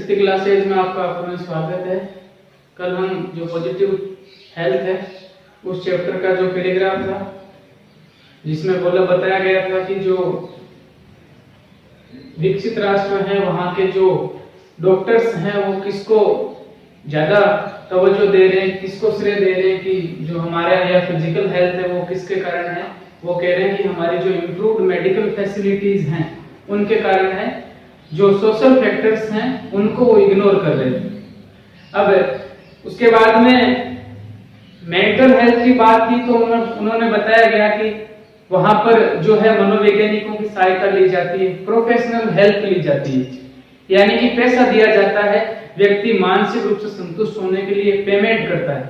पिछली क्लासेज में आपका पुनः स्वागत है। कल हम जो पॉजिटिव हेल्थ है उस चैप्टर का जो पैराग्राफ था जिसमें बताया गया था कि जो विकसित राष्ट्र हैं वहाँ के जो डॉक्टर्स हैं वो किसको ज्यादा तवज्जो दे रहे हैं, किसको श्रेय दे रहे हैं कि जो हमारा या फिजिकल हेल्थ है वो किसके कारण है। वो कह रहे हैं कि हमारी जो इम्प्रूव्ड मेडिकल फैसिलिटीज हैं उनके कारण है, जो सोशल फैक्टर्स हैं उनको वो इग्नोर कर रहे हैं। अब उसके बाद में मेंटल हेल्थ की बात की तो उन्होंने बताया गया कि वहां पर जो है मनोवैज्ञानिकों की सहायता ली जाती है, प्रोफेशनल हेल्प ली जाती है, यानी कि पैसा दिया जाता है, व्यक्ति मानसिक रूप से संतुष्ट होने के लिए पेमेंट करता है।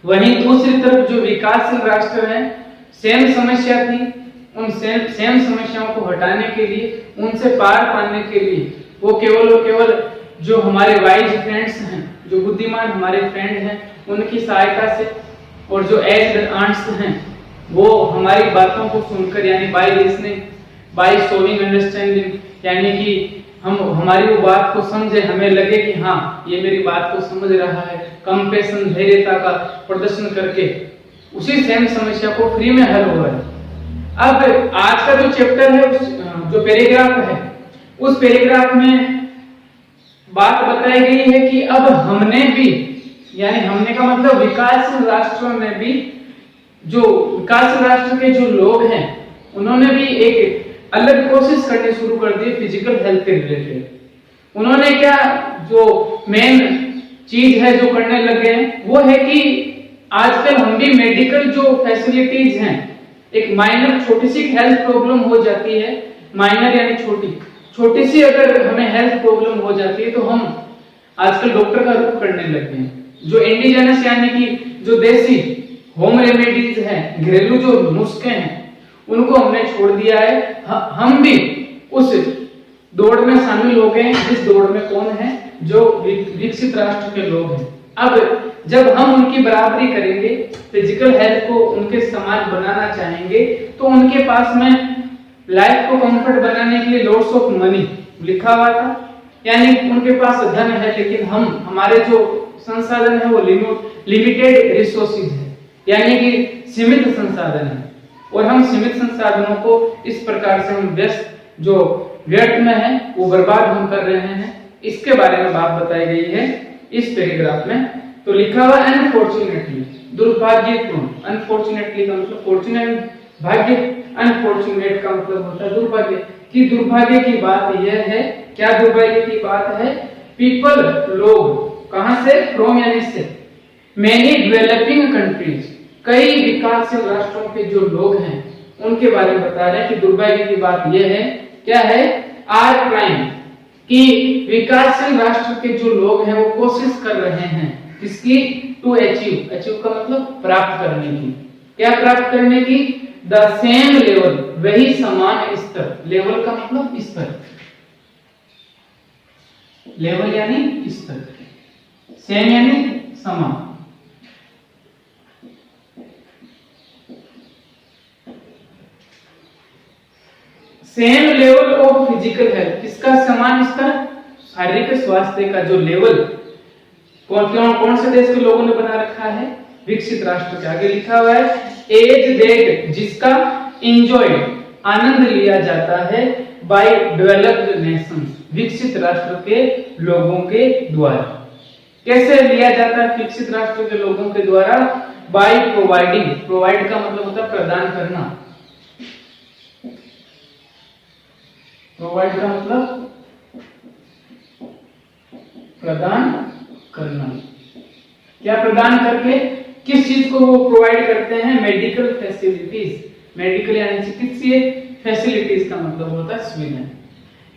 वहीं दूसरी तरफ जो विकासशील राष्ट्र हैं, सेम समस्या थी, उन सेम समस्याओं को हटाने के लिए, उनसे पार पाने के लिए वो केवल जो हमारे वाइज फ्रेंड्स हैं, जो बुद्धिमान हमारे फ्रेंड हैं, उनकी सहायता से और जो एज्ड आंट्स हैं वो हमारी बातों को सुनकर, यानी by listening, by showing understanding, यानी कि हम हमारी वो बात को समझे, हमें लगे कि हाँ ये मेरी बात को समझ रहा है, कंपैशन, धैर्यता का प्रदर्शन करके उसी सेम समस्या को फ्री में हल हो रहा है। अब आज का जो चैप्टर है, जो पैराग्राफ है, उस पैराग्राफ में बात बताई गई है कि अब हमने भी, यानी हमने का मतलब विकासशील राष्ट्रों में भी, जो विकासशील राष्ट्र के जो लोग हैं उन्होंने भी एक अलग कोशिश करनी शुरू कर दी फिजिकल हेल्थ के रिलेटेड। उन्होंने क्या जो मेन चीज है जो करने लगे हैं वो है कि आजकल हम भी मेडिकल जो फैसिलिटीज हैं, एक माइनर छोटी सी हेल्थ प्रॉब्लम हो जाती है, माइनर यानी छोटी सी अगर हमें हेल्थ प्रॉब्लम हो जाती है तो हम आजकल डॉक्टर का रुख करने लगते हैं। जो इंडिजिनस यानी कि जो देसी होम रेमेडीज हैं, घरेलू जो नुस्खे हैं, उनको हमने छोड़ दिया है। हम भी उस दौड़ में शामिल हो गए हैं जिस दौड़ में कौन है, जो विकसित राष्ट्र के लोग हैं। अब जब हम उनकी बराबरी करेंगे, फिजिकल हेल्थ को उनके समान बनाना चाहेंगे, तो उनके पास में लाइफ को कंफर्ट बनाने के लिए लॉट्स ऑफ मनी लिखा हुआ था, यानी उनके पास धन है, लेकिन हमारे जो संसाधन है वो लिमिटेड रिसोर्सेज है, यानी कि सीमित संसाधन है, और हम सीमित संसाधनों को इस प्रकार से हम व्यर्थ में है वो बर्बाद हम कर रहे हैं। इसके बारे में बात बताई गई है इस पैराग्राफ में। तो लिखा हुआ अनफॉर्चुनेटली, दुर्भाग्यपूर्ण, अनफॉर्चुनेटली का मतलब फॉर्चुनेट भाग्य, अनफॉर्चुनेट का मतलब होता है दुर्भाग्य। कि दुर्भाग्य की बात यह है, क्या दुर्भाग्य की बात है, पीपल लोग, कहां से, फ्रॉम यानी से, मेनी डेवलपिंग कंट्रीज, कई विकासशील राष्ट्रों के जो लोग हैं उनके बारे में बता रहे हैं कि दुर्भाग्य की बात यह है, क्या है, आर ट्राइंग, कि विकासशील राष्ट्र के जो लोग हैं वो कोशिश कर रहे हैं किसकी, टू अचीव का मतलब प्राप्त करने की, क्या प्राप्त करने की, द सेम लेवल, वही समान स्तर, लेवल का मतलब स्तर, लेवल यानी स्तर, सेम यानी समान, same level of physical health, किसका समान स्तर, शारीरिक स्वास्थ्य का जो लेवल कौन से देश के लोगों ने बना रखा है, विकसित राष्ट्र के। आगे लिखा हुआ है एज डेट, जिसका एंजॉय, आनंद लिया जाता है, बाय डेवलप्ड नेशंस, विकसित राष्ट्र के लोगों के द्वारा। कैसे लिया जाता है विकसित राष्ट्र के लोगों के द्वारा, बाय प्रोवाइडिंग, प्रोवाइड का मतलब होता है प्रदान करना, प्रोवाइड का मतलब प्रदान करना, क्या प्रदान करके, किस चीज को वो प्रोवाइड करते हैं, मेडिकल फैसिलिटीज, मेडिकल यानी चिकित्सीय फैसिलिटीज का मतलब होता है सुविधा,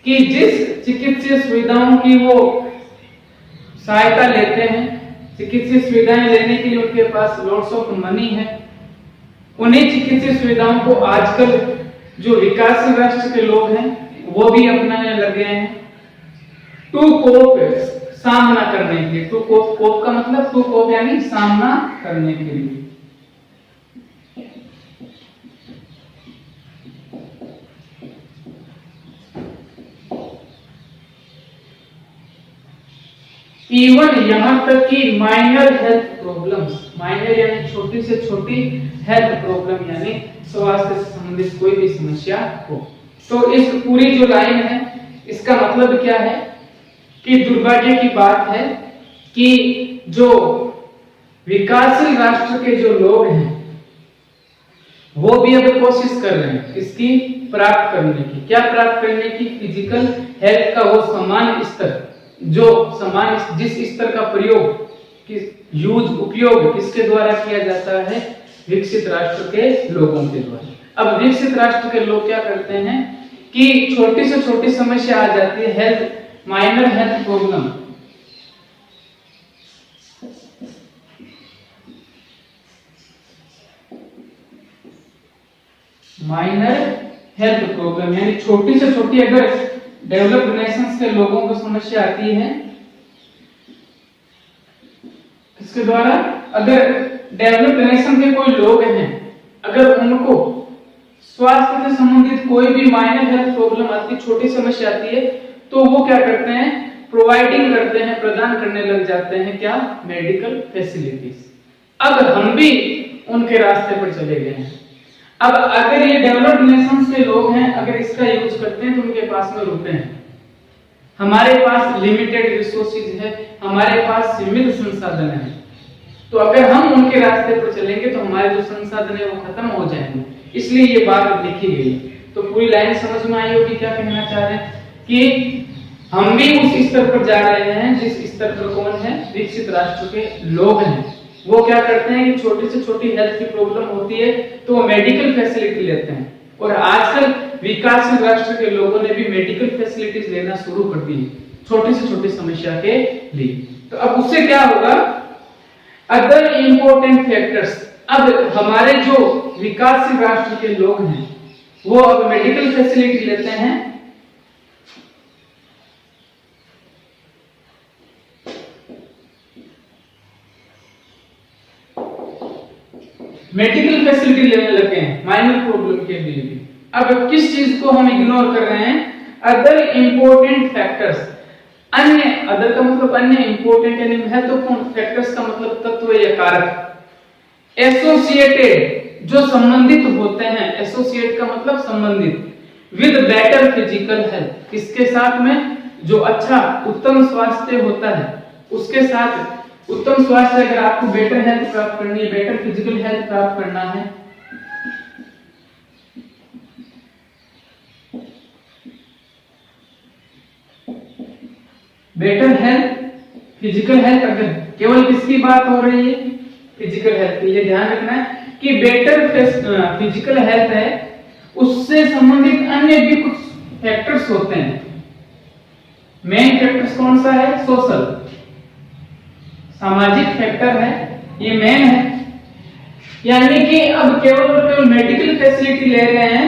कि जिस चिकित्सीय सुविधाओं की वो सहायता लेते हैं, चिकित्सीय सुविधाएं लेने के लिए उनके पास लॉट्स ऑफ मनी है, उन्हीं चिकित्सीय सुविधाओं को आजकल जो विकासशील राष्ट्र के लोग हैं वो भी अपनाने लगे हैं, टू कोप, सामना करने के लिए, टू कोप का मतलब, टू कोप यानी सामना करने के लिए। इवन यहाँ तक कि माइनर हेल्थ प्रॉब्लम्स, माइनर यानी छोटी से छोटी हेल्थ प्रॉब्लम यानी स्वास्थ्य से संबंधित कोई भी समस्या हो। तो इस पूरी जो लाइन है इसका मतलब क्या है कि दुर्भाग्य की बात है कि जो विकासशील राष्ट्र के जो लोग हैं वो भी अब कोशिश कर रहे हैं इसकी प्राप्त करने की। क्या प्राप्त करने की? फिजिकल हेल्थ का वो समान स्तर, जो समान जिस स्तर का प्रयोग उपयोग किसके द्वारा किया जाता है? विकसित राष्ट्र के लोगों के द्वारा। अब विकसित राष्ट्र के लोग क्या करते हैं कि छोटी से छोटी समस्या आ जाती है, health minor health problem, minor health problem यानी छोटी से छोटी अगर डेवलप्ड नेशंस के लोगों को समस्या आती है किसके द्वारा? अगर डेवलप्ड नेशन के कोई लोग हैं, अगर उनको स्वास्थ्य से संबंधित कोई भी माइनर हेल्थ प्रॉब्लम आती है, छोटी समस्या आती है, तो वो क्या करते हैं? प्रोवाइडिंग करते हैं, प्रदान करने लग जाते हैं क्या? Medical facilities. अब हम भी उनके रास्ते पर चले गए हैं। अब अगर ये डेवलप्ड नेशंस के लोग हैं, अगर इसका यूज करते हैं तो उनके पास में रुपए हैं, हमारे पास लिमिटेड रिसोर्सेज है, हमारे पास सीमित संसाधन है। तो अगर हम उनके रास्ते पर चलेंगे तो हमारे जो संसाधन है वो खत्म हो जाएंगे, इसलिए ये बात लिखी गई। तो पूरी लाइन समझ में आई होगी क्या कहना चाह रहे हैं कि हम भी उस स्तर पर जा रहे हैं जिस स्तर पर कौन है? विकसित राष्ट्र के लोग हैं। वो क्या करते हैं कि छोटी से छोटी हेल्थ की प्रॉब्लम होती है तो वो मेडिकल फैसिलिटी लेते हैं, और आजकल विकासशील राष्ट्र के लोगों ने भी मेडिकल फैसिलिटीज लेना शुरू कर दी छोटी से छोटी समस्या के लिए। तो अब उससे क्या होगा? अदर इंपॉर्टेंट फैक्टर्स, अब हमारे जो विकासशील राष्ट्र के लोग हैं वो अब मेडिकल फैसिलिटी लेते हैं, मेडिकल फैसिलिटी लेने लगे हैं माइनर प्रॉब्लम के लिए भी। अब किस चीज को हम इग्नोर कर रहे हैं? Other important factors. अन्य, अदर का मतलब अन्य, इंपॉर्टेंट यानी महत्वपूर्ण, फैक्टर्स का मतलब तत्व या कारक। एसोसिएटेड जो संबंधित होते हैं, एसोसिएट का मतलब संबंधित, विद बेटर फिजिकल हेल्थ, किसके साथ में? जो अच्छा उत्तम स्वास्थ्य होता है उसके साथ। उत्तम स्वास्थ्य अगर आपको बेटर हेल्थ प्राप्त करनी है, बेटर फिजिकल हेल्थ प्राप्त करना है, बेटर हेल्थ फिजिकल हेल्थ, अगर केवल किसकी बात हो रही है? फिजिकल हेल्थ की। ये ध्यान रखना है कि बेटर फिजिकल हेल्थ है, उससे संबंधित अन्य भी कुछ फैक्टर्स होते हैं। मेन फैक्टर्स कौन सा है? सोशल, सामाजिक फैक्टर है, ये मेन है। यानी कि अब केवल और केवल मेडिकल फैसिलिटी ले रहे हैं,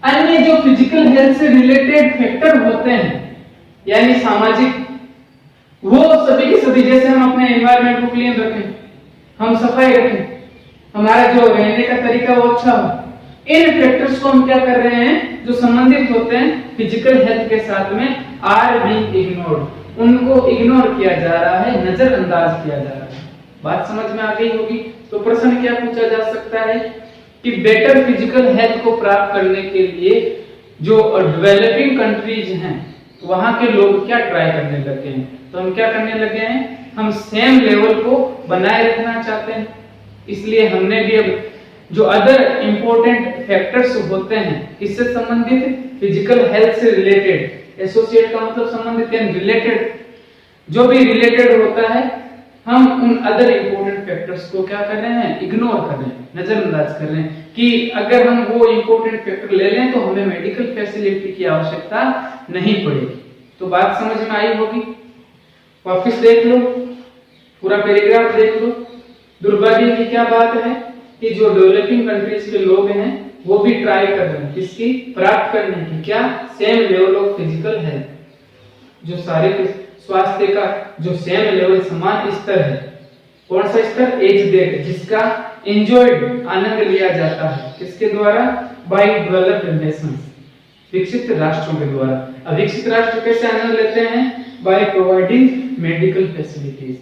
अन्य जो फिजिकल हेल्थ से रिलेटेड फैक्टर होते हैं यानी सामाजिक, वो सभी की सभी, जैसे हम अपने एनवायरनमेंट को क्लीन रखें, हम सफाई रखें, हमारा जो रहने का तरीका वो अच्छा हो, इन फैक्टर्स को हम क्या कर रहे हैं जो संबंधित होते हैं फिजिकल हेल्थ के साथ में, आर बी इग्नोर्ड, उनको इग्नोर किया जा रहा है, नजरअंदाज किया जा रहा है। बात समझ में आ गई होगी। तो प्रश्न क्या पूछा जा सकता है कि बेटर फिजिकल हेल्थ को प्राप्त करने के लिए जो डेवलपिंग कंट्रीज हैं वहां के लोग क्या ट्राई करने लगे हैं? तो हम क्या करने लगे हैं? हम सेम लेवल को बनाए रखना चाहते हैं, इसलिए हमने भी अब जो अदर इंपॉर्टेंट फैक्टर्स होते हैं किससे संबंधित? फिजिकल हेल्थ से रिलेटेड, एसोसिएट का मतलब संबंधित यानी रिलेटेड, जो भी रिलेटेड होता है हम उन अदर इंपॉर्टेंट फैक्टर्स को क्या कर रहे हैं? इग्नोर कर रहे हैं, नजरअंदाज कर रहे हैं कि अगर हम वो इंपॉर्टेंट फैक्टर ले लें तो हमें मेडिकल फैसिलिटी की आवश्यकता नहीं पड़ेगी। तो बात समझ में आई होगी। वापस देख लो, पूरा पैराग्राफ देख लो। दुर्भाग्य की क्या बात है कि जो डेवलपिंग कंट्रीज के लोग हैं वो भी ट्राई कर रहे हैं किसकी? प्राप्त करने की क्या? Same level of physical health, जो शारीरिक स्वास्थ्य का जो सेम लेवल, समान स्तर है। कौन सा स्तर? एज देख, जिसका एंजॉयड, आनंद लिया जाता है किसके द्वारा? बाय डेवलप्ड नेशंस, विकसित राष्ट्रों के द्वारा। अब विकसित राष्ट्र कैसे आनंद लेते हैं? बाय प्रोवाइडिंग मेडिकल फैसिलिटीज,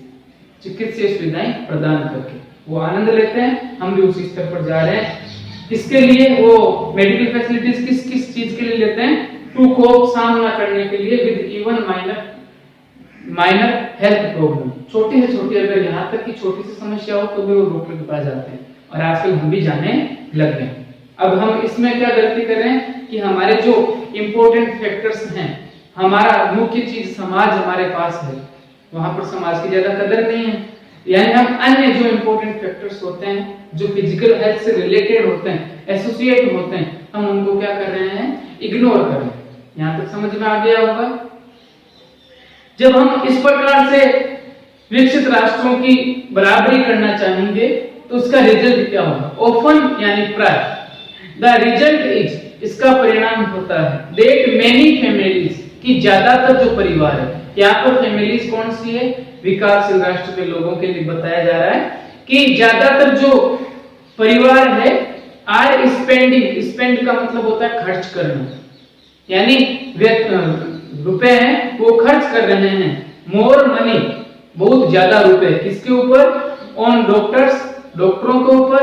चिकित्सीय सुविधाएं प्रदान करके वो आनंद लेते हैं। हम भी उसी स्तर पर जा रहे हैं। इसके लिए वो मेडिकल फैसिलिटीज किस किस चीज के लिए लेते हैं? टू कोप, सामना करने के लिए with even minor health problem, छोटी से छोटी, अगर यहाँ तक की छोटी सी समस्या हो तो भी वो डॉक्टर के पास जाते हैं, और आजकल हम भी जाने लग गए। अब हम इसमें क्या गलती कर रहे हैं कि हमारे जो इंपॉर्टेंट फैक्टर्स हैं, हमारा मुख्य चीज समाज हमारे पास है, वहां पर समाज की ज्यादा कदर नहीं है, यानी हम अन्य जो इंपॉर्टेंट फैक्टर्स होते हैं, जो फिजिकल हेल्थ से रिलेटेड होते हैं, एसोसिएट होते हैं, हम उनको क्या कर रहे हैं? इग्नोर कर रहे हैं। यहाँ तक समझ में आ गया होगा। जब हम इस प्रकार से विकसित राष्ट्रों की बराबरी करना चाहेंगे तो उसका रिजल्ट क्या होगा? ऑफन यानी प्राय, द रिजल्ट इज, इसका परिणाम होता है दैट मेनी फैमिलीज, की ज्यादातर जो परिवार है, यहाँ पर फैमिलीज कौन सी है? विकासशील राष्ट्र के लोगों के लिए बताया जा रहा है कि ज्यादातर जो परिवार है आर स्पेंडिंग, स्पेंड का मतलब होता है खर्च करना, यानी रुपए हैं वो खर्च कर रहे हैं, मोर मनी, बहुत ज्यादा रुपए, किसके ऊपर? ऑन डॉक्टर्स, डॉक्टरों के ऊपर,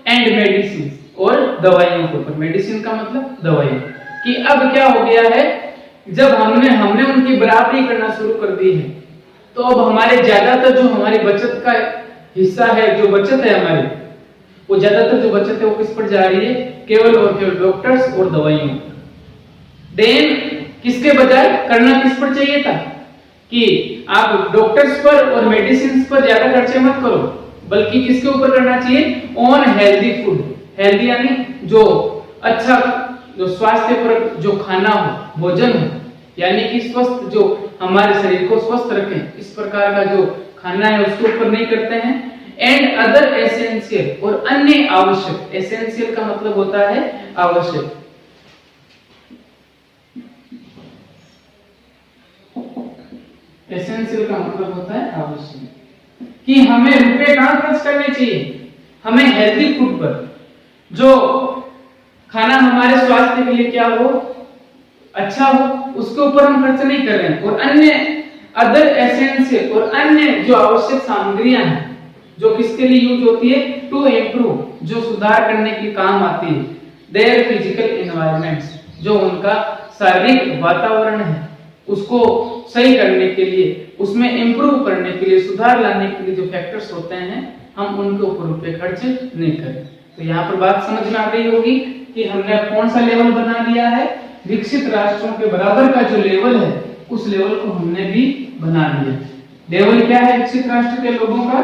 एंड मेडिसिन, और दवाइयों के ऊपर। मेडिसिन का मतलब दवाइयां। कि अब क्या हो गया है, जब हमने उनकी बराबरी करना शुरू कर दी है, तो अब हमारे ज्यादातर जो हमारी बचत का हिस्सा है, जो बचत है हमारी, वो ज्यादातर जो बचत है वो किस पर जा रही है? केवल और केवल डॉक्टर्स और दवाइयों। देन किसके बजाय करना किस पर चाहिए था कि आप डॉक्टर्स पर और मेडिसिन पर ज्यादा खर्चे मत करो, बल्कि किसके ऊपर करना चाहिए? ऑन हेल्दी फूड, हेल्दी यानी जो अच्छा, जो स्वास्थ्य पर जो खाना हो, भोजन हो, यानी कि स्वस्थ, जो हमारे शरीर को स्वस्थ रखे, इस प्रकार का जो खाना है उसके ऊपर नहीं करते हैं। एंड अदर एसेंशियल, और अन्य आवश्यक, एसेंशियल का मतलब होता है आवश्यक, एसेंशियल का मतलब होता है आवश्यक, कि हमें रुपए कहां खर्च करने चाहिए? हमें हेल्दी फूड पर, जो खाना हमारे स्वास्थ्य के लिए क्या हो, अच्छा हो, उसके ऊपर हम खर्च नहीं कर रहे हैं। और अन्य अदर एसेंशियल, और अन्य जो आवश्यक सामग्रियां हैं, जो किसके लिए यूज होती है? टू इम्प्रूव, जो सुधार करने के काम आती है, देयर फिजिकल एनवायरनमेंट्स, जो उनका शारीरिक वातावरण है उसको सही करने के लिए, उसमें इंप्रूव करने के लिए, सुधार लाने के लिए जो फैक्टर्स होते हैं, हम उनके ऊपर रुपए खर्च नहीं करें। तो यहाँ पर बात समझ में आ गई होगी कि हमने कौन सा लेवल बना लिया है? विकसित राष्ट्रों के बराबर का जो लेवल है, उस लेवल को हमने भी बना लिया। लेवल क्या है विकसित राष्ट्र के लोगों का?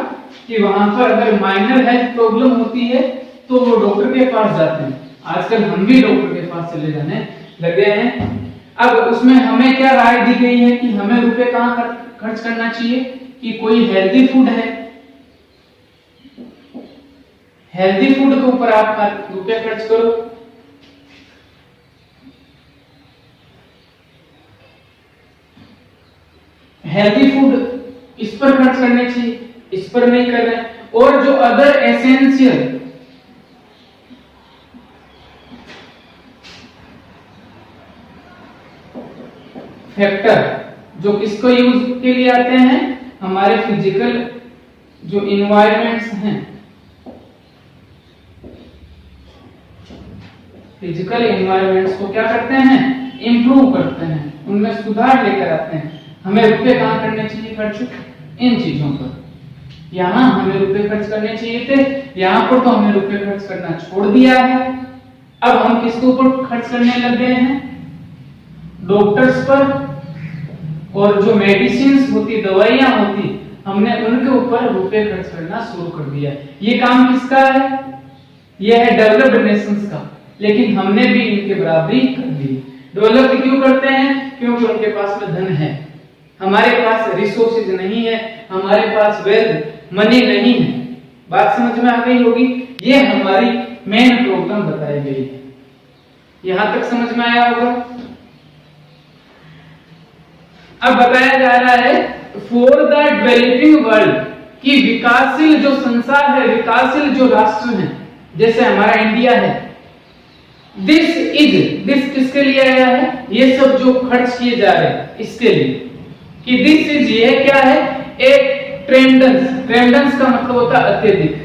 कि वहां पर अगर माइनर हेल्थ प्रॉब्लम होती है तो वो डॉक्टर के पास जाते हैं। आजकल हम भी डॉक्टर के पास चले जाने लगे हैं। अब उसमें हमें क्या राय दी गई है कि हमें रुपए कहां खर्च करना चाहिए? कि कोई हेल्दी फूड है, हेल्दी फूड के ऊपर आप रुपए खर्च करो। हेल्दी फूड इस पर खर्च करने चाहिए, इस पर नहीं कर रहे हैं। और जो अदर एसेंशियल फैक्टर, जो किसको यूज के लिए आते हैं? हमारे फिजिकल जो इन्वायरमेंट्स हैं, फिजिकल इन्वायरमेंट्स को क्या करते हैं? इंप्रूव करते हैं, उनमें सुधार लेकर आते हैं। हमें रुपए कहां करने चाहिए खर्च? इन चीजों पर। यहां हमें रुपए खर्च करने चाहिए थे, यहां पर तो हमने रुपए खर्च करना छोड़ दिया है। अब हम किसके ऊपर खर्च करने लग गए हैं? डॉक्टर्स पर, और जो मेडिसिन होती, दवाइयां होती, हमने उनके ऊपर रुपए खर्च करना शुरू कर दिया। ये काम किसका है? यह है डेवलप्ड नेशंस का, लेकिन हमने भी इनके बराबरी कर दी। डेवलप क्यों करते हैं? क्योंकि उनके पास में धन है, हमारे पास रिसोर्सेज नहीं है, हमारे पास वेल्थ मनी नहीं है। बात समझ में आ गई होगी। ये हमारी मेन प्रॉब्लम बताई गई है। यहां तक समझ में आया होगा। अब बताया जा रहा है फॉर द डेवलपिंग वर्ल्ड, कि विकासशील जो संसार है, विकासशील जो राष्ट्र है, जैसे हमारा इंडिया है, दिस किसके लिए आया है? ये सब जो खर्च किए जा रहे हैं इसके लिए। कि दिस इज, ये क्या है, एक ट्रेंडेंस। ट्रेंडेंस का मतलब होता है अत्यधिक।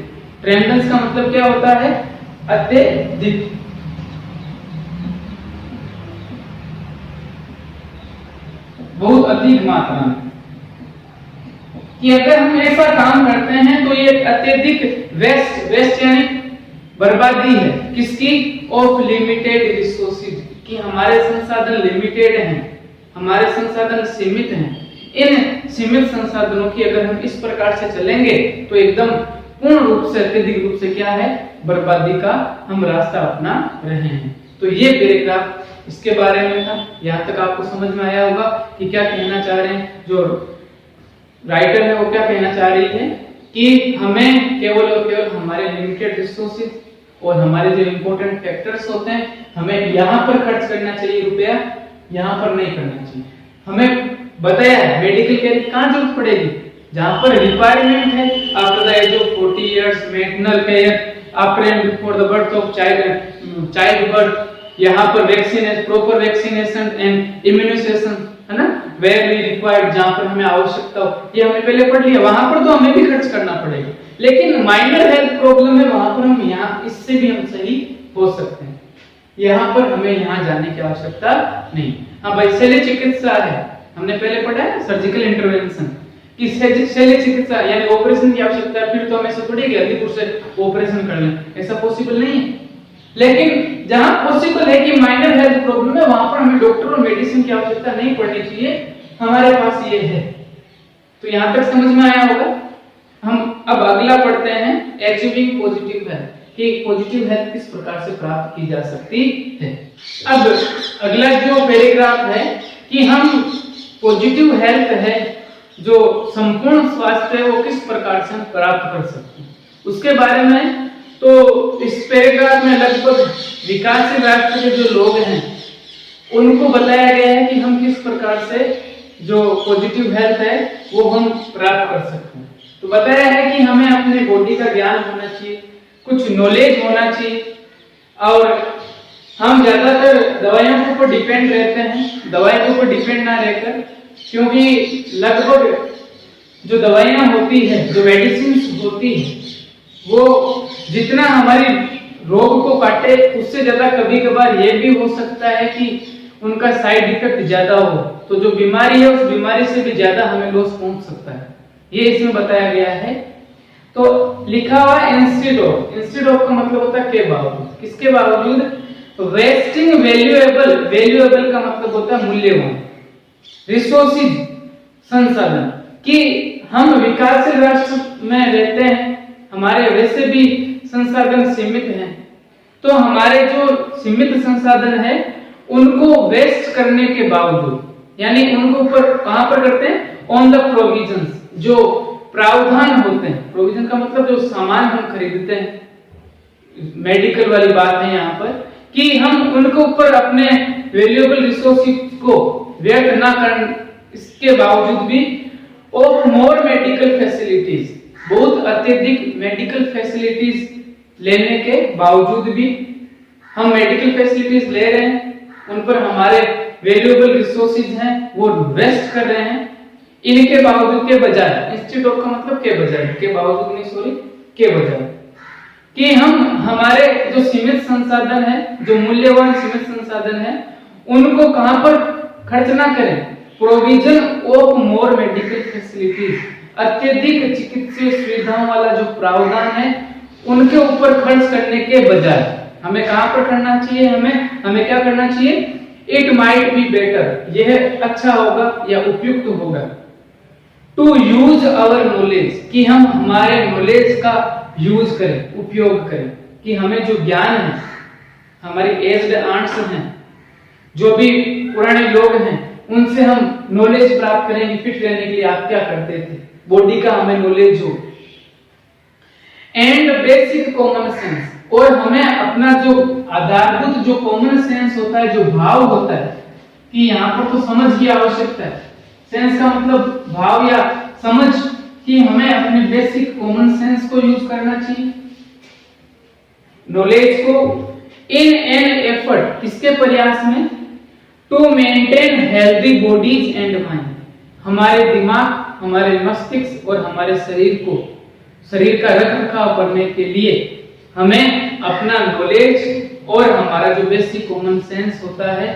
ट्रेंडेंस का मतलब क्या होता है, अत्यधिक। बहुत अधिक मात्रा में, कि अगर हम ऐसा काम करते हैं तो ये अत्यधिक वेस्ट, वेस्ट यानी बर्बादी है किसकी, ऑफ लिमिटेड रिसोर्सेज, कि हमारे संसाधन लिमिटेड हैं, हमारे संसाधन सीमित हैं। इन सीमित संसाधनों की अगर हम इस प्रकार से चलेंगे तो एकदम पूर्ण रूप से, अत्यधिक रूप से क्या है, बर्बादी का हम रास्ता अपना रहे हैं। तो ये पैराग्राफ इसके बारे में था। यहाँ तक आपको समझ में आया होगा कि क्या कहना चाह रहे हैं, जो राइटर है वो क्या कहना चाह रही है, कि हमें केवल और केवल हमारे लिमिटेड रिसोर्सेज और हमारे जो इंपॉर्टेंट फैक्टर्स होते हैं, हमें यहाँ पर खर्च करना चाहिए रुपया, यहाँ पर नहीं करना चाहिए। हमें बताया है मेडिकल केयर की कहाँ जरूरत पड़ेगी, जहाँ पर रिक्वायरमेंट है, after the age of 40 years maternal care, after and before the birth of child birth, यहाँ पर vaccination, proper vaccination and immunisation, है ना, वेयर वी रिक्वायर्ड, जहाँ पर हमें आवश्यकता हो, ये हमने पहले पढ़ लिया। वहां पर तो हमें भी खर्च करना पड़ेगा, लेकिन माइनर हेल्थ प्रॉब्लम है, वहां पर हम यहाँ इससे भी हम सही हो सकते हैं। यहाँ पर हमें यहाँ जाने की आवश्यकता नहीं। हाँ भाई, शल्य चिकित्सा है, हमने पहले पढ़ा है सर्जिकल इंटरवेंशन, कि शल्य चिकित्सा यानी ऑपरेशन की आवश्यकता है, फिर तो हमें ऐसा थोड़ी कि अधिक से ऑपरेशन कर लें, ऐसा पॉसिबल नहीं है। लेकिन जहां पॉसिबल है कि माइनर हेल्थ प्रॉब्लम है, वहां पर हमें डॉक्टर और मेडिसिन की आवश्यकता नहीं पड़नी चाहिए, हमारे पास ये है। तो यहां तक समझ में आया होगा। हम अब अगला पढ़ते हैं, अचीविंग पॉजिटिव हेल्थ, कि पॉजिटिव हेल्थ किस प्रकार से प्राप्त की जा सकती है। अब अगला जो पैराग्राफ है कि हम पॉजिटिव हेल्थ है, जो संपूर्ण स्वास्थ्य है, वो किस प्रकार से हम प्राप्त कर सकते हैं, उसके बारे में। तो इस पैराग्राफ में लगभग विकासशील राष्ट्र के जो लोग हैं उनको बताया गया है कि हम किस प्रकार से जो पॉजिटिव हेल्थ है वो हम प्राप्त कर सकते हैं। तो बताया है कि हमें अपने बॉडी का ज्ञान होना चाहिए, कुछ नॉलेज होना चाहिए, और हम ज्यादातर दवाइयों के ऊपर डिपेंड रहते हैं, दवाई के ऊपर डिपेंड ना रहकर, क्योंकि लगभग जो दवाइयां होती है, जो मेडिसिन होती है, वो जितना हमारी रोग को काटे उससे ज्यादा कभी कभार ये भी हो सकता है कि उनका साइड इफेक्ट ज्यादा हो, तो जो बीमारी है उस बीमारी से भी ज्यादा हमें लॉस पहुंच सकता है, ये इसमें बताया गया है। तो लिखा हुआ इंस्टेड ऑफ, इंस्टेड ऑफ का मतलब होता है के बावजूद, किसके बावजूद, वेस्टिंग वैल्यूएबल, वैल्यूएबल का मतलब होता है मूल्यवान, रिसोर्सेज संसाधन, कि हम विकासशील राष्ट्र में रहते हैं, हमारे वैसे भी संसाधन सीमित हैं, तो हमारे जो सीमित संसाधन है उनको वेस्ट करने के बावजूद, यानी उनको ऊपर कहां पर करते हैं, ऑन द प्रोविजंस, जो प्रावधान होते हैं, प्रोविजन का मतलब जो सामान हम खरीदते हैं, मेडिकल वाली बात है यहाँ पर, कि हम उनको ऊपर अपने वैल्यूएबल रिसोर्सेज को व्यर्थ ना करने, इसके बावजूद भी ऑफ मोर मेडिकल फैसिलिटीज, बहुत अत्यधिक मेडिकल फैसिलिटीज लेने के बावजूद भी हम मेडिकल फैसिलिटीज ले रहे हैं, उन पर हमारे वैल्यूएबल रिसोर्सेज हैं वो वेस्ट कर रहे हैं, इनके बावजूद के बजाय, इंस्टेड ऑफ का मतलब के बजाय, के बावजूद नहीं सॉरी, के बजाय, कि हम हमारे जो सीमित संसाधन है, जो मूल्यवान सीमित संसाधन है, उनको कहां पर खर्च ना करें, provision of more medical facilities, अत्यधिक चिकित्सीय सुविधाओं वाला जो प्रावधान है उनके ऊपर खर्च करने के बजाय हमें कहां पर करना चाहिए, हमें क्या करना चाहिए, इट माइट बी बेटर, यह अच्छा होगा या उपयुक्त होगा, टू यूज आवर नॉलेज, कि हम हमारे नॉलेज का यूज करें, उपयोग करें, कि हमें जो ज्ञान है, हमारी एज्ड आंट्स हैं, जो भी पुराने लोग हैं, उनसे हम नॉलेज प्राप्त करेंगे, फिट रहने के लिए आप क्या करते थे, बॉडी का हमें नॉलेज हो, एंड बेसिक कॉमन सेंस, और हमें अपना जो आधारभूत जो कॉमन सेंस होता है, जो भाव होता है, कि यहाँ पर तो समझ की आवश्यकता है, सेंस का मतलब भाव या समझ, कि हमें अपने बेसिक कॉमन सेंस को यूज करना चाहिए, नॉलेज को, इन एन एफर्ट, किसके प्रयास में, to maintain healthy bodies and mind, हमारे दिमाग, हमारे मस्तिष्क और हमारे शरीर का रखरखाव करने के लिए हमें अपना नॉलेज और हमारा जो बेसिक कॉमन सेंस होता है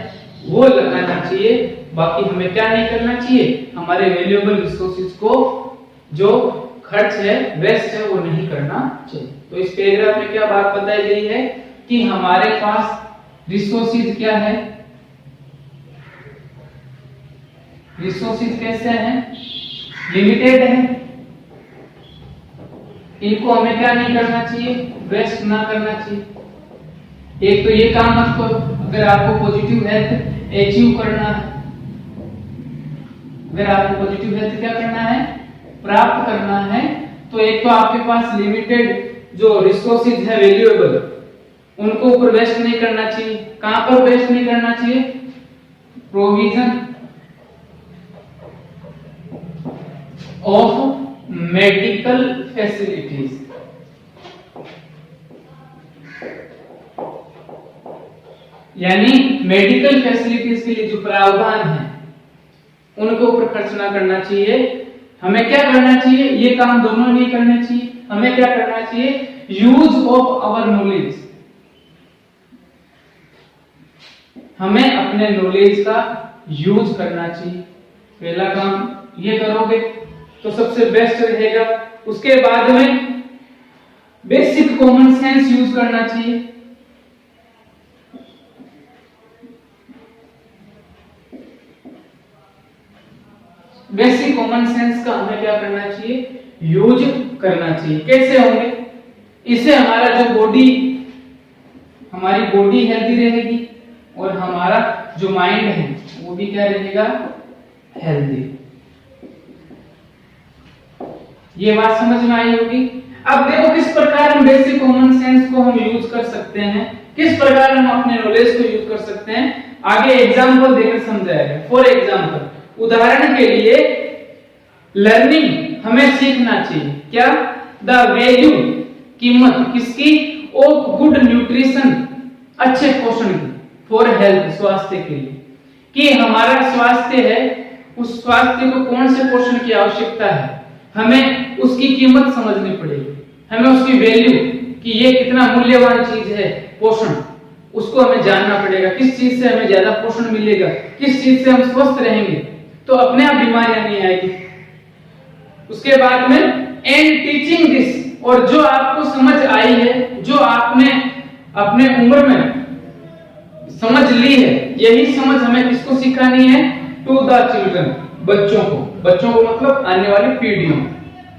वो लगाना चाहिए। बाकी हमें क्या नहीं करना चाहिए, हमारे वैल्यूएबल रिसोर्सेज को जो खर्च है, वेस्ट है, वो नहीं करना चाहिए। तो इस पैराग्राफ में क्या बात बताई गई है कि हमारे पास रिसोर्सेज क्या है, रिसोर्सेज कैसे हैं, लिमिटेड है। इनको हमें क्या नहीं करना चाहिए, वेस्ट ना करना चाहिए। एक तो ये काम मत करो, अगर आपको पॉजिटिव हेल्थ अचीव करना है, अगर आपको पॉजिटिव हेल्थ क्या करना है, प्राप्त करना है, तो एक तो आपके पास लिमिटेड जो रिसोर्सेज है वैल्यूएबल, उनको ऊपर वेस्ट नहीं करना चाहिए। कहां पर वेस्ट नहीं करना चाहिए, प्रोविजन ऑफ मेडिकल फैसिलिटीज, यानी मेडिकल फैसिलिटीज के लिए जो प्रावधान है उनके ऊपर खर्च ना करना चाहिए। हमें क्या करना चाहिए, ये काम दोनों नहीं करने चाहिए। हमें क्या करना चाहिए, यूज ऑफ आवर नॉलेज, हमें अपने नॉलेज का यूज करना चाहिए। पहला काम ये करोगे तो सबसे बेस्ट रहेगा। उसके बाद में बेसिक कॉमन सेंस यूज करना चाहिए। बेसिक कॉमन सेंस का हमें क्या करना चाहिए, यूज करना चाहिए। कैसे होंगे, इससे हमारा जो हमारी बॉडी हेल्दी रहेगी और हमारा जो माइंड है वो भी क्या रहेगा, हेल्दी। ये बात समझ में आई होगी। अब देखो किस प्रकार हम बेसिक कॉमन सेंस को हम यूज कर सकते हैं, किस प्रकार हम अपने नॉलेज को यूज कर सकते हैं, आगे एग्जांपल देकर समझाएगा। फॉर एग्जांपल, उदाहरण के लिए लर्निंग हमें सीखना चाहिए क्या, द वैल्यू, कीमत किसकी, ऑफ गुड न्यूट्रिशन, अच्छे पोषण की, फॉर हेल्थ, स्वास्थ्य के लिए, कि हमारा स्वास्थ्य है, उस स्वास्थ्य को कौन से पोषण की आवश्यकता है, हमें उसकी कीमत समझनी पड़ेगी, हमें उसकी वैल्यू कि ये कितना मूल्यवान चीज है पोषण, उसको हमें जानना पड़ेगा। किस चीज से हमें ज्यादा पोषण मिलेगा, किस चीज से हम स्वस्थ रहेंगे, तो अपने आप बीमारियां नहीं आएगी। उसके बाद में एंड टीचिंग दिस, और जो आपको समझ आई है, जो आपने अपने उम्र में समझ ली है, यही समझ हमें किसको सिखानी है, टू द चिल्ड्रन, बच्चों को मतलब आने वाली पीढ़ियों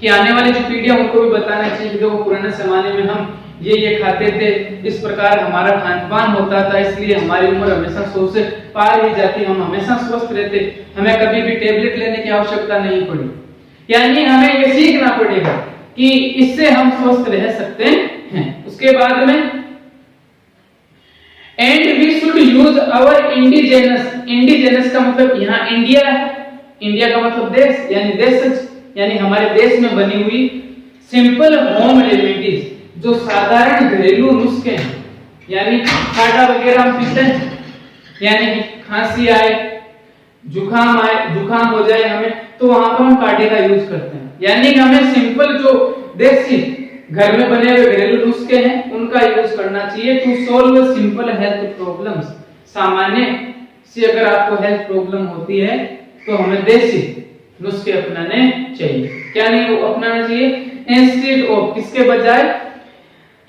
कि आने वाली जो पीढ़ियां उनको भी बताना चाहिए कि देखो पुराने जमाने में हम ये खाते थे, इस प्रकार हमारा खान पान होता था, इसलिए हमारी उम्र हमेशा 100 से पार ही जाती, हम हमेशा स्वस्थ रहते, हमें कभी भी टेबलेट लेने की आवश्यकता नहीं पड़ी। यानी हमें ये सीखना पड़ेगा कि इससे हम स्वस्थ रह सकते हैं। उसके बाद में and we should use our indigenous का मतलब यहाँ इंडिया है, इंडिया का मतलब देश, यानी देश, यानी हमारे देश में बनी हुई सिंपल होम रेमेडीज, जो साधारण घरेलू नुस्खे हैं, यानी काढ़ा वगैरह हम पीते हैं, यानी खांसी आए, जुकाम हो जाए हमें, तो वहां पर हम काढ़े का यूज करते हैं। यानी कि हमें सिंपल जो देसी घर में बने हुए घरेलू नुस्खे हैं उनका यूज करना चाहिए to solve simple health problems. सामान्य से अगर आपको हेल्थ प्रॉब्लम होती है तो हमें देसी नुस्खे अपनाने चाहिए। क्या नहीं अपनाना चाहिए, इंस्टेड ऑफ, किसके बजाय,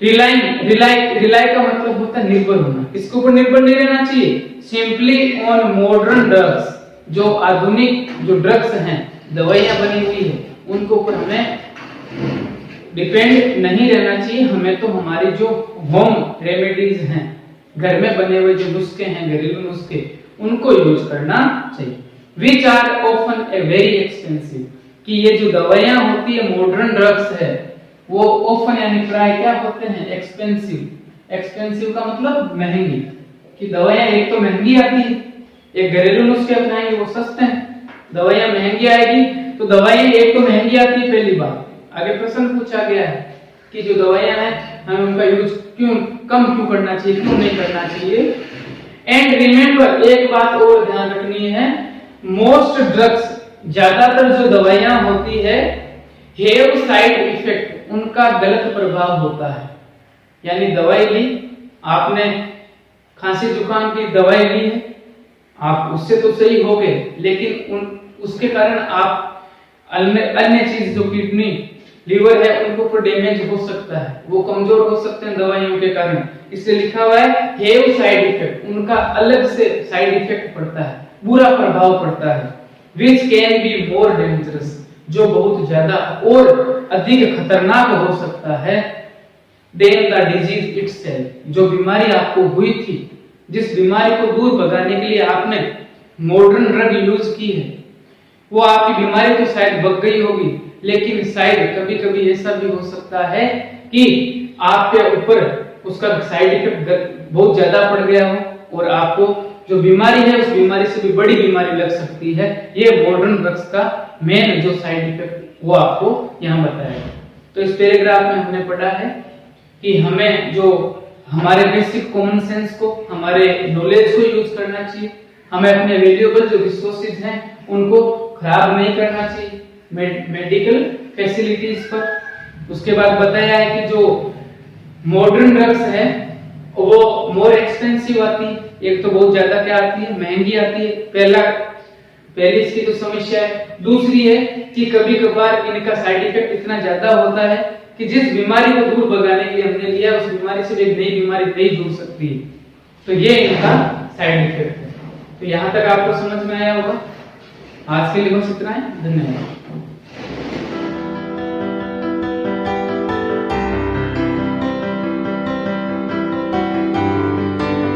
रिलाई का मतलब होता है निर्भर होना, किसके ऊपर निर्भर नहीं रहना चाहिए, सिंपली ऑन मॉडर्न ड्रग्स, जो आधुनिक जो ड्रग्स हैं, दवाइयां बनी हुई है, उनको ऊपर हमें डिपेंड नहीं रहना चाहिए। हमें तो हमारी जो होम रेमेडीज हैं, घर में बने हुए जो नुस्खे हैं, घरेलू नुस्खे, उनको यूज करना चाहिए। Which are often a very expensive, कि ये जो दवाइयां होती है, मॉडर्न ड्रग्स है, वो ऑफन यानी प्राय क्या होते हैं, एक्सपेंसिव। एक्सपेंसिव का मतलब महंगी, कि दवाइयां एक तो महंगी आती है, एक घरेलू नुस्खे अपनाएंगे वो सस्ते हैं, दवाइयां महंगी आएगी, तो दवाइयां एक तो महंगी आती है, पहली बात। आगे प्रश्न पूछा गया है कि जो दवाइयां हैं हमें उनका यूज कम क्यों करना चाहिए, क्यों नहीं करना चाहिए। एंड रिमेंबर, एक बात और ध्यान रखनी है, मोस्ट ड्रग्स, ज्यादातर जो दवाइयां होती है हेव साइड इफेक्ट, उनका गलत प्रभाव होता है। यानी दवाई ली आपने, खांसी जुकाम की दवाई ली है, आप उससे तो सही हो गए, लेकिन उसके कारण आप अन्य चीज जो किडनी लीवर है उनको तो डैमेज हो सकता है, वो कमजोर हो सकते हैं दवाइयों के कारण। इसलिए लिखा हुआ है हेव साइड इफेक्ट, उनका अलग से साइड इफेक्ट पड़ता है, बुरा प्रभाव पड़ता है। Which can be more dangerous, जो बहुत ज्यादा और अधिक खतरनाक हो सकता है देन द डिजीज इटसेल्फ, जो बीमारी आपको हुई थी, जिस बीमारी को दूर भगाने के लिए आपने मॉडर्न ड्रग यूज की है, वो आपकी बीमारी तो शायद भग गई होगी, लेकिन शायद कभी कभी ऐसा भी हो सकता है कि आपके ऊपर उसका साइड इफेक्ट बहुत ज्यादा पड़ गया हो और आपको जो बीमारी है उस बीमारी से भी बड़ी बीमारी लग सकती है। ये मॉडर्न ड्रग्स का मेन जो साइड इफेक्ट वो आपको यहाँ बताया है। तो इस पैराग्राफ में हमने पढ़ा है कि हमें जो हमारे बेसिक कॉमन सेंस को, हमारे नॉलेज को यूज करना चाहिए, हमें अपने वैल्यूएबल जो रिसोर्सेज हैं उनको खराब नहीं करना चाहिए मेडिकल फैसिलिटीज पर। उसके बाद बताया है कि जो मॉडर्न ड्रग्स है वो मोर एक्सपेंसिव आती है, एक तो बहुत ज्यादा क्या आती है, महंगी आती है, पहली इसकी तो समस्या है। दूसरी है कि कभी कभार इनका साइड इफेक्ट इतना ज्यादा होता है कि जिस बीमारी को दूर भगाने के लिए हमने लिया उस बीमारी से एक नई बीमारी नहीं जुड़ सकती है, तो ये इनका साइड इफेक्ट है। तो यहाँ तक आपको समझ में आया होगा। आज के लिए बस इतना है, धन्यवाद।